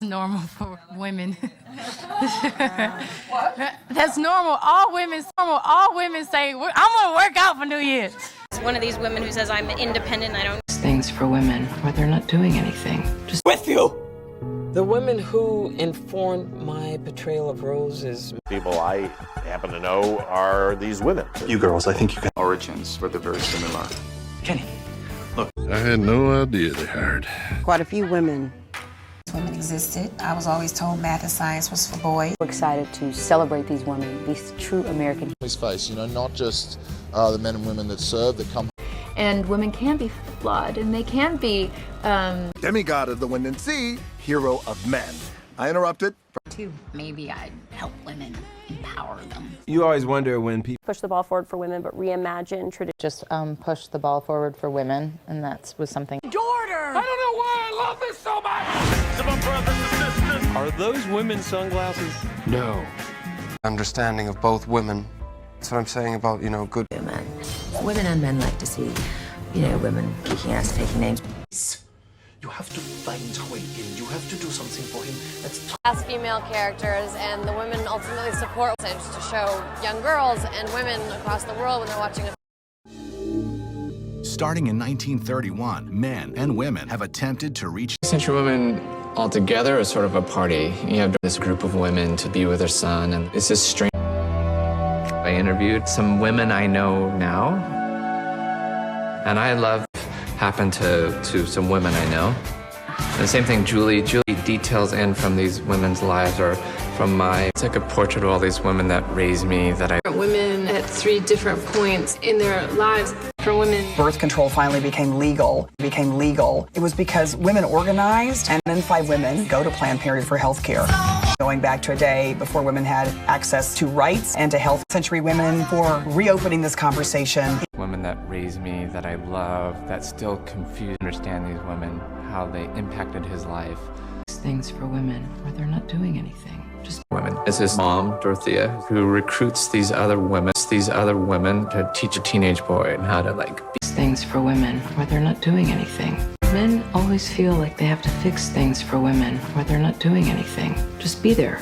Normal for women. That's normal. All women say, I'm gonna work out for New Year's. It's one of these women who says, I'm independent, I don't... Things for women where they're not doing anything. Just with you! The women who informed my portrayal of Rose is... People I happen to know are these women. You girls, I think you can... Origins were very similar. Kenny, look. I had no idea they hired. Quite a few women. Women existed. I was always told math and science was for boys. We're excited to celebrate these women, these true American. Face, not just the men and women that serve, that come. And women can be flawed, and they can be... Demigod of the wind and sea, hero of men. I interrupted. Maybe I'd help women, empower them. You always wonder when people push the ball forward for women, but reimagine tradition. Just push the ball forward for women, and that was something. Order! I don't know why I love this so much! To my brothers and sisters! Are those women's sunglasses? No. Understanding of both women. That's what I'm saying about, good women. Women and men like to see, women kicking ass, taking names. You have to find a way in. You have to do something for him. That's as female characters, and the women ultimately support message to show young girls and women across the world when they're watching a Starting in 1931, men and women have attempted to reach Century Women all together is sort of a party. You have this group of women to be with their son, and it's this strange. I interviewed some women I know now, and I love happened to some women I know. And the same thing, Julie details in from these women's lives or from it's like a portrait of all these women that raised me, that I... Women at 3 different points in their lives. For women... Birth control finally became legal. It was because women organized, and then 5 women go to Planned Parenthood for health care. Going back to a day before women had access to rights and to health. Century Women for reopening this conversation. Women that raised me, that I love, that still confused, understand these women, how they impacted his life. Things for women where they're not doing anything. Just women. It's his mom, Dorothea, who recruits these other women to teach a teenage boy how to be. Things for women where they're not doing anything. Men always feel like they have to fix things for women where they're not doing anything. Just be there.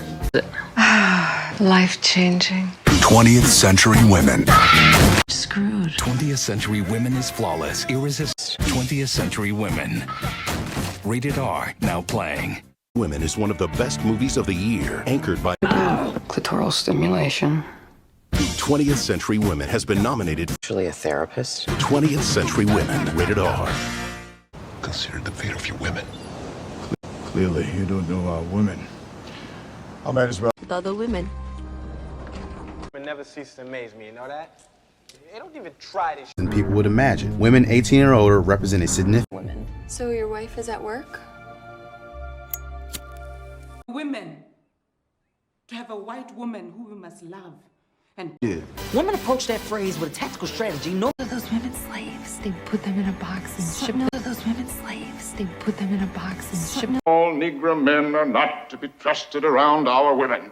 Life-changing. 20th Century Women. Screwed. 20th Century Women is flawless, irresistible. 20th Century Women. Rated R, now playing. Women is one of the best movies of the year, anchored by clitoral stimulation. 20th Century Women has been nominated. Actually a therapist. 20th Century Women, rated R. Consider the fate of your women. Clearly, you don't know our women. I might as well. The other women. Women never cease to amaze me, you know that? They don't even try this. And people would imagine. Women 18 or older represent a significant women. So your wife is at work? Women. To have a white woman who we must love. And Women approach that phrase with a tactical strategy. No, Those women slaves. They put them in a box and ship them. Those women slaves. They put them in a box and ship them. All Negro men are not to be trusted around our women.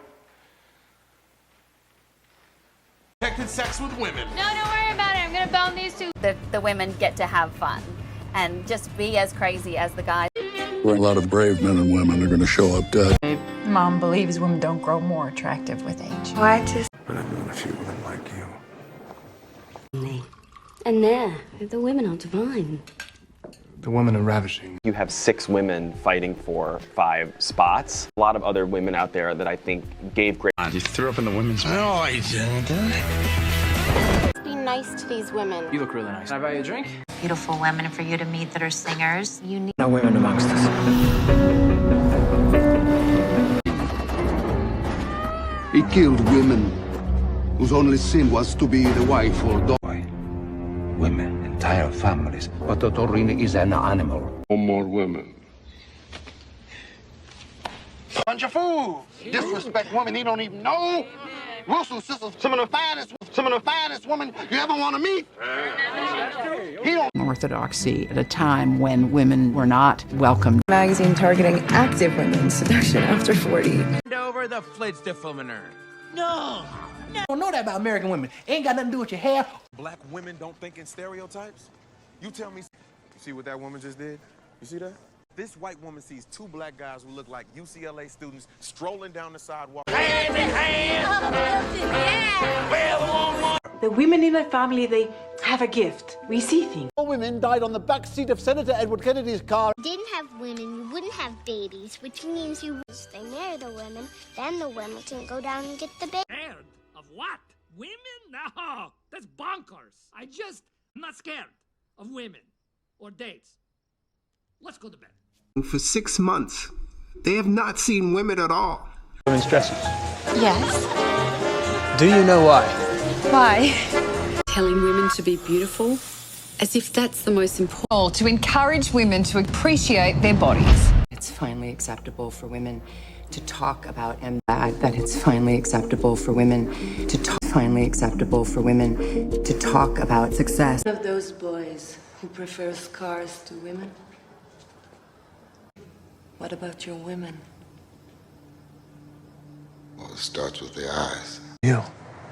Protected sex with women. No, don't worry about it. I'm gonna bone these two. The women get to have fun and just be as crazy as the guys. A lot of brave men and women are going to show up dead. Mom believes women don't grow more attractive with age. But I've known a few women like you. And there, the women are divine. The women are ravishing. You have 6 women fighting for 5 spots. A lot of other women out there that I think gave great... You threw up in the women's... No, I didn't. Be nice to these women. You look really nice. Can I buy you a drink? Beautiful women for you to meet that are singers. You need No women amongst us. He killed women whose only sin was to be the wife or daughter. Women, entire families. But Torini is an animal. No more women. Bunch of fools. Disrespect women he don't even know. Wilson's sisters, some of the finest women you ever want to meet. Orthodoxy at a time when women were not welcomed. Magazine targeting active women, seduction after 40. Over the Flintstone. No! You don't know that about American women. Ain't got nothing to do with your hair. Black women don't think in stereotypes? You tell me. See what that woman just did? You see that? This white woman sees two black guys who look like UCLA students strolling down the sidewalk. The women in my family, they have a gift. We see things. All women died on the back seat of Senator Edward Kennedy's car. Didn't have women, you wouldn't have babies, which means they marry the women, then the women can go down and get the baby. Scared of what? Women? No, that's bonkers. I'm not scared of women or dates. Let's go to bed. For 6 months, they have not seen women at all. Women's dresses. Yes. Do you know why? Why? Telling women to be beautiful, as if that's the most important. To encourage women to appreciate their bodies. It's finally acceptable for women to talk about and that it's finally acceptable for women to talk. Finally acceptable for women to talk about success. Of those boys who prefer scars to women. What about your women? Well, it starts with the eyes. You.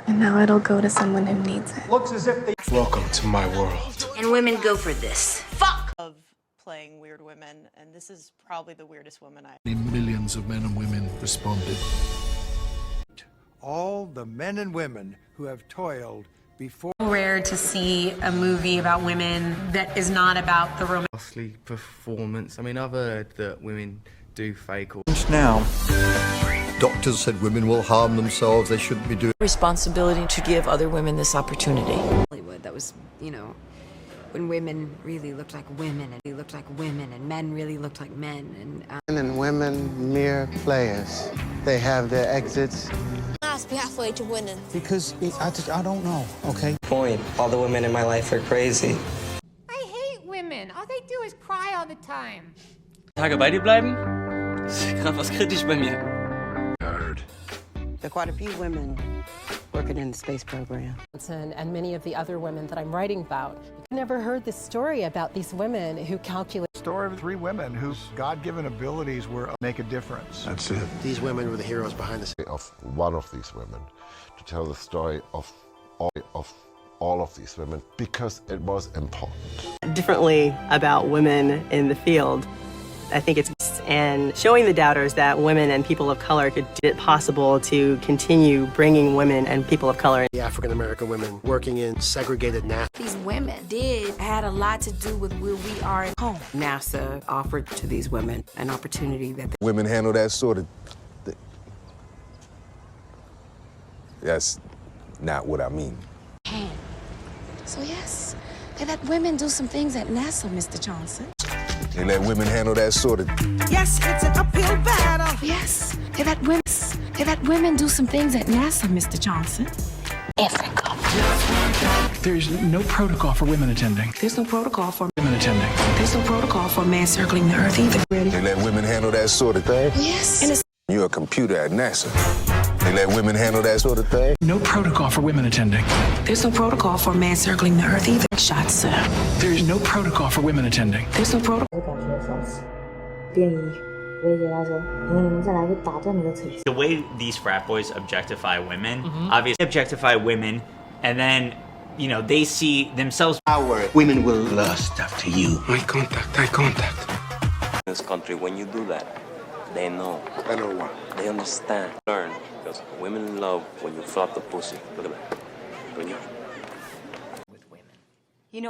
And now it'll go to someone who needs it. Looks as if they... Welcome to my world. And women go for this. Fuck! Of playing weird women, and this is probably the weirdest woman I... Millions of men and women responded. All the men and women who have toiled before. Rare to see a movie about women that is not about the romance. Costly performance. I mean, I've heard that women do fake or... Now. Doctors said women will harm themselves, they shouldn't be doing... Responsibility to give other women this opportunity. Hollywood, that was, when women really looked like women, and they looked like women, and men really looked like men, and... Men and women, mere players. They have their exits. I must be halfway to winning. Because I don't know, okay? Point. All the women in my life are crazy. I hate women. All they do is cry all the time. Tage bei dir bleiben? Ist gerade was kritisch bei mir. There are quite a few women working in the space program. And many of the other women that I'm writing about. I've never heard this story about these women who calculate. Story of 3 women whose God-given abilities were make a difference. That's it. These women were the heroes behind the scenes. Of one of these women, to tell the story of all of these women, because it was important. Differently about women in the field. I think it's and showing the doubters that women and people of color could do it possible to continue bringing women and people of color. The African-American women working in segregated NASA. These women had a lot to do with where we are at home. NASA offered to these women an opportunity that Women handle that sort of thing. That's not what I mean. So yes, they let women do some things at NASA, Mr. Johnson. They let women handle that sort of... Yes, it's an uphill battle. Yes, they let women do some things at NASA, Mr. Johnson. Africa. There's no protocol for women attending. There's no protocol for women attending. There's no protocol for a man circling the earth either. They let women handle that sort of thing? Yes. And you're a computer at NASA. They let women handle that sort of thing? No protocol for women attending. There's no protocol for a man circling the earth either. Shots, sir. There's no protocol for women attending. There's no protocol. The way these frat boys objectify women, obviously objectify women, and then, they see themselves. Our women will lust after you. Eye contact. In this country, when you do that, they know. I know what. They understand. Learn. Because women love when you flop the pussy. Look at that. When you...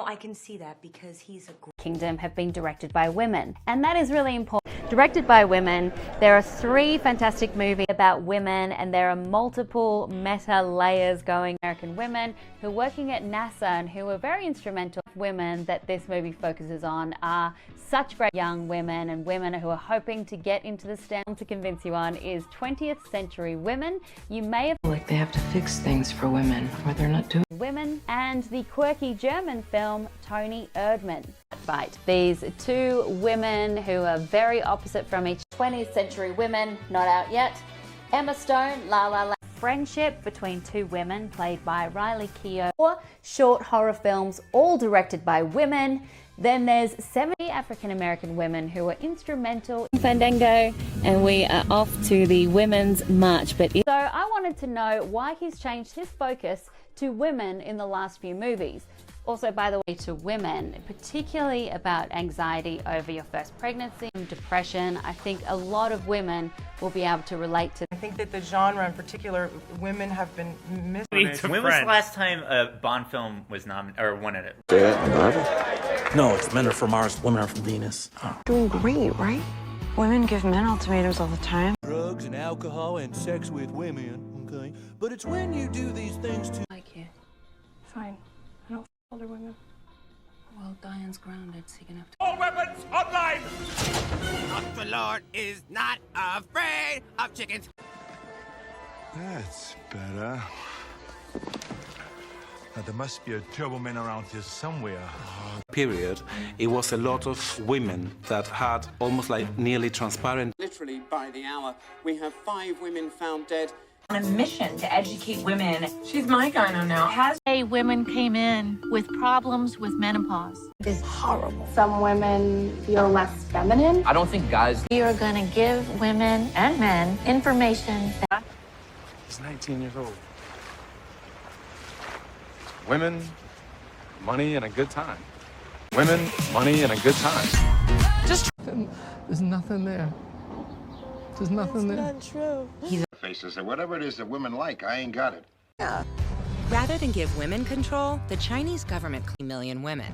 I can see that because he's a Kingdom have been directed by women, and that is really important. Directed by women, there are 3 fantastic movies about women, and there are multiple meta layers going. American women who are working at NASA and who are very instrumental. Women that this movie focuses on are such great young women and women who are hoping to get into the STEM. To convince you on is 20th Century Women. You may have Like they have to fix things for women, or they're not doing. Women, and the quirky German film Toni Erdmann. Fight. These 2 women who are very opposite from each. 20th Century Women, not out yet. Emma Stone, La La La. Friendship between 2 women played by Riley Keough. 4 short horror films, all directed by women. Then there's 70 African American women who are instrumental in Fandango, and we are off to the Women's March. So I wanted to know why he's changed his focus to women in the last few movies. Also, by the way, to women, particularly about anxiety over your first pregnancy and depression, I think a lot of women will be able to relate to. I think that the genre in particular, women have been missed. When was the last time a Bond film was nominated or won it? No, it's men are from Mars, women are from Venus. Doing great, right? Women give men ultimatums all the time. Drugs and alcohol and sex with women, okay? But it's when you do these things to... I like you. Fine. I don't f older women. Well, Diane's grounded, so you're gonna have to... All weapons online! The Lord is not afraid of chickens. That's better. Now, there must be a turbo man around here somewhere. Period, it was a lot of women that had almost like nearly transparent. Literally by the hour, we have 5 women found dead. On a mission to educate women. She's my gyno now. Women came in with problems with menopause. It's horrible. Some women feel less feminine. I don't think guys... We are going to give women and men information that... He's 19 years old. Women, money, and a good time. Women, money, and a good time. There's nothing there. There's nothing there. That's not true. Faces that whatever it is that women like, I ain't got it. Yeah. Rather than give women control, the Chinese government claims 1 million women,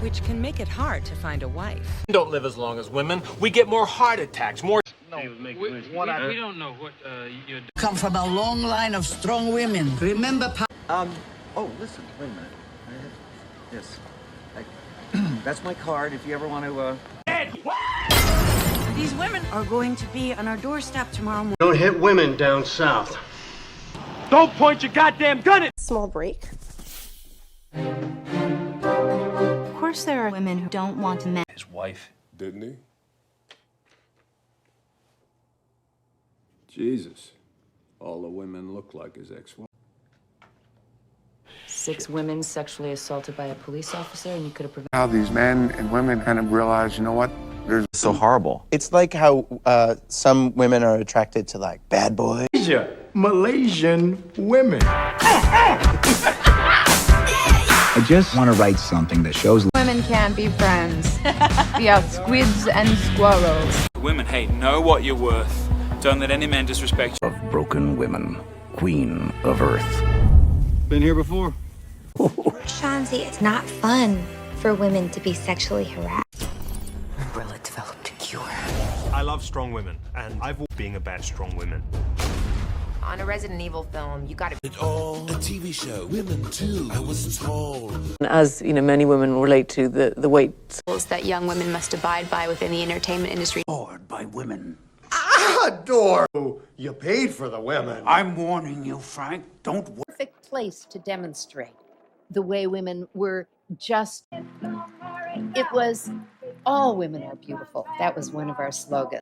which can make it hard to find a wife. We don't live as long as women. We get more heart attacks, more... No, we don't know what you're doing. Come from a long line of strong women. Remember... Oh, listen, wait a minute. Yes. That's my card if you ever want to, These women are going to be on our doorstep tomorrow morning. Don't hit women down south. Don't point your goddamn gun at... Small break. Of course there are women who don't want men. His wife. Didn't he? Jesus. All the women look like his ex-wife. 6 women sexually assaulted by a police officer, and you could have prevented... How these men and women kind of realize, you know what? There's so horrible. It's like how some women are attracted to, like, bad boys. Malaysian women. I just want to write something that shows... Women can't be friends. We are squids and squirrels. Women, hey, know what you're worth. Don't let any man disrespect you. of broken women, queen of earth. Been here before? Chauncey, it's not fun for women to be sexually harassed. Umbrella developed a cure. I love strong women, and I've always been about strong women. On a Resident Evil film, you gotta... It's all a TV show. Women, too. I was told. As, you know, many women relate to the weight... that young women must abide by within the entertainment industry. Bored by women. Door. You paid for the women. I'm warning you, Frank. Don't worry. Perfect place to demonstrate the way women were just... It was, all women are beautiful. That was one of our slogans.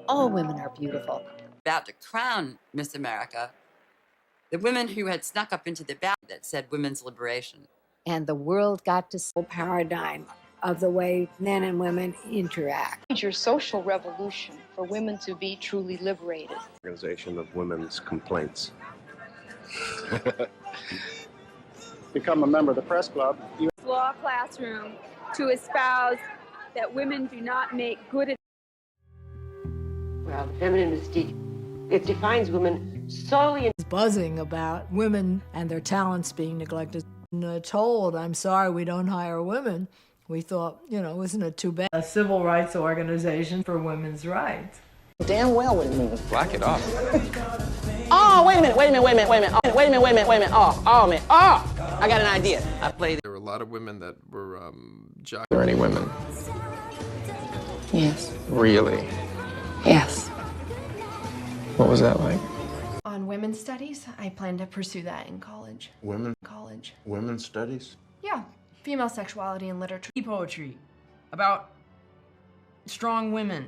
All women are beautiful. About to crown Miss America, the women who had snuck up into the ballot that said women's liberation. And the world got to... Paradigm of the way men and women interact. Your social revolution for women to be truly liberated. Organization of Women's Complaints. Become a member of the press club. Law classroom to espouse that women do not make good... Well, the feminine mystique, it defines women solely in... Buzzing about women and their talents being neglected. Told, I'm sorry we don't hire women. We thought, you know, isn't it too bad? A civil rights organization for women's rights. Damn well what it means. Black it up. Oh, wait a minute. Oh, man. Oh, I got an idea. I played... There were a lot of women that were Are there any women? Yes. Really? Yes. What was that like? On women's studies, I plan to pursue that in college. Women's studies? Yeah, female sexuality and literature. Poetry about strong women.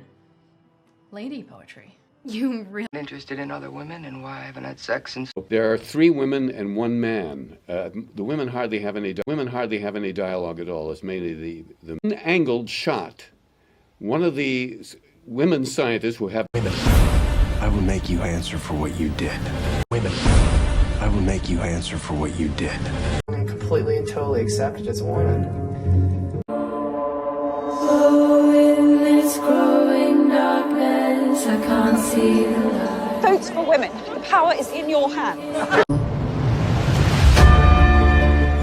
Lady poetry. You really interested in other women and why I haven't had sex since... There are 3 women and 1 man. The women hardly have any dialogue at all. It's mainly the angled shot. One of the women scientists who have... I will make you answer for what you did. I will make you answer for what you did. I'm completely and totally fully accepted as a woman. Votes for women. The power is in your hands.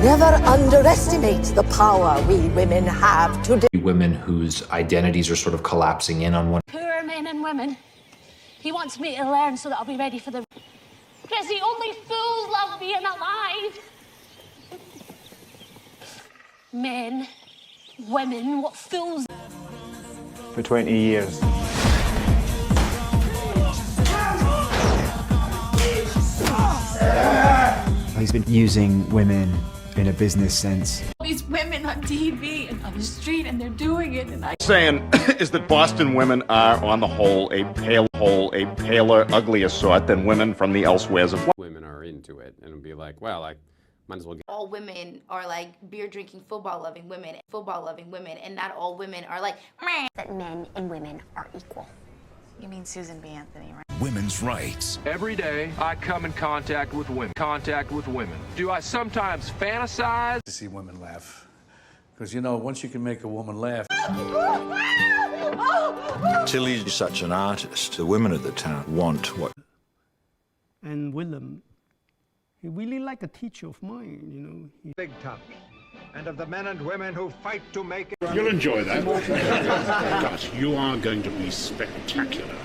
Never underestimate the power we women have today. Women whose identities are sort of collapsing in on one. Poor men and women. He wants me to learn so that I'll be ready for the... Chrissy, only fools love being alive. Men, women, what fools... For 20 years. He's been using women in a business sense. These women on TV and on the street, and they're doing it, and I... Saying is that Boston women are, on the whole, a paler, uglier sort than women from the elsewheres of... Women are into it, and it'll be like, well, I might as well get... All women are like beer-drinking, football-loving women, and not all women are like, meh. That men and women are equal. You mean Susan B. Anthony, right? Women's rights. Every day, I come in contact with women. Do I sometimes fantasize? To see women laugh. Because, you know, once you can make a woman laugh... Tilly's such an artist. The women of the town want what... And Willem, he really like a teacher of mine, you know. Big tops. And of the men and women who fight to make it... You'll enjoy that. Because you are going to be spectacular.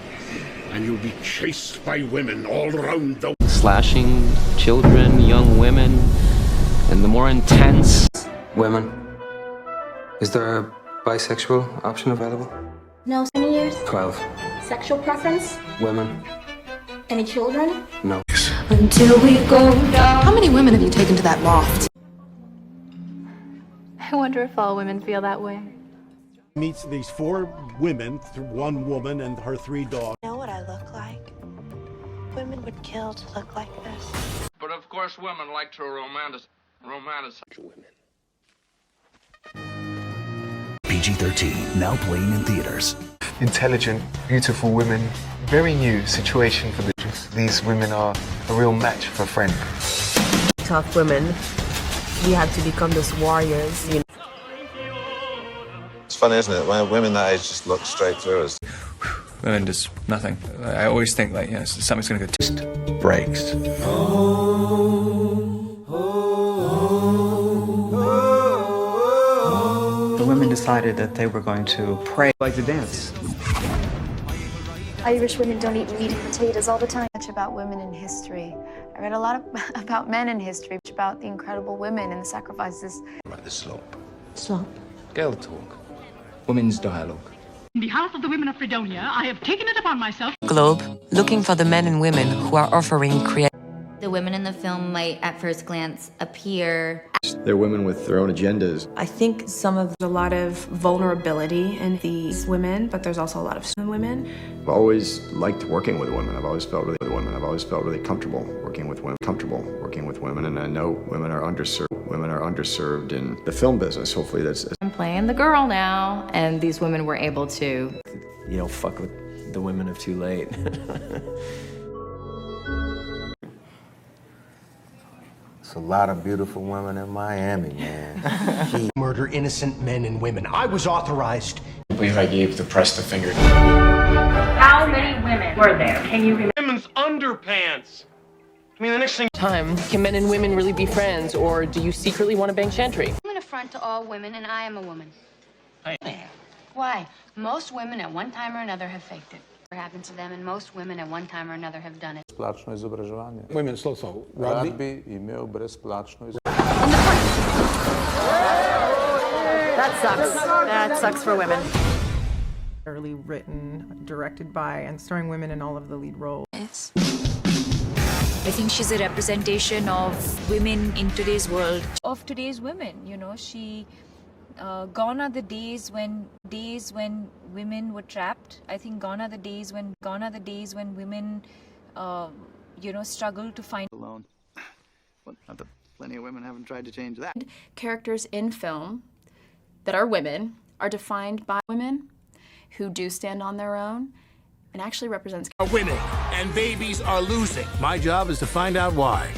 And you'll be chased by women all around the... Slashing children, young women, and the more intense... Women. Is there a bisexual option available? No, 20 years? 12. Sexual preference? Women. Any children? No. Until we go down. How many women have you taken to that loft? I wonder if all women feel that way. Meets these 4 women, 1 woman and her 3 dogs. You know what I look like? Women would kill to look like this. But of course, women like to romanticize women. PG-13, now playing in theaters. Intelligent, beautiful women. Very new situation for these women are a real match for a friend. Tough women. You have to become those warriors, you know. It's funny, isn't it? When women that age just look straight through us. Women just nothing. I always think like, you know, something's gonna go just breaks. The women decided that they were going to pray like the dance. Irish women don't eat meat and potatoes all the time. Much about women in history. I read a lot about men in history, about the incredible women and the sacrifices. About the slope. Slope? Girl talk. Women's dialogue. On behalf of the women of Fredonia, I have taken it upon myself. Globe, looking for the men and women who are offering creative. The women in the film might, at first glance, appear... They're women with their own agendas. I think there's a lot of vulnerability in these women, but there's also a lot of women. I've always liked working with women. I've always felt really comfortable working with women, and I know women are underserved in the film business. Hopefully that's... I'm playing the girl now, and these women were able to... You don't fuck with the women of too late. There's a lot of beautiful women in Miami, man. Murder innocent men and women. I was authorized. I believe I gave the press the finger. How many women were there? Can you remember? Women's underpants. I mean, the next thing... Can men and women really be friends, or do you secretly want to bang Chantry? I'm an affront to all women, and I am a woman. Why? Most women at one time or another have faked it. It happened to them, and most women at one time or another have done it. Bezplačno izobraževanje. Women also Rad bi imel brezplačno That sucks. That sucks for women. Written, directed by, and starring women in all of the lead roles. I think she's a representation of women in today's world. Of today's women, you know, she... gone are the days when women were trapped. I think gone are the days when women, you know, struggle to find alone. Well, not that plenty of women haven't tried to change that. Characters in film that are women are defined by women who do stand on their own and actually represents Are winning and babies are losing. My job is to find out why.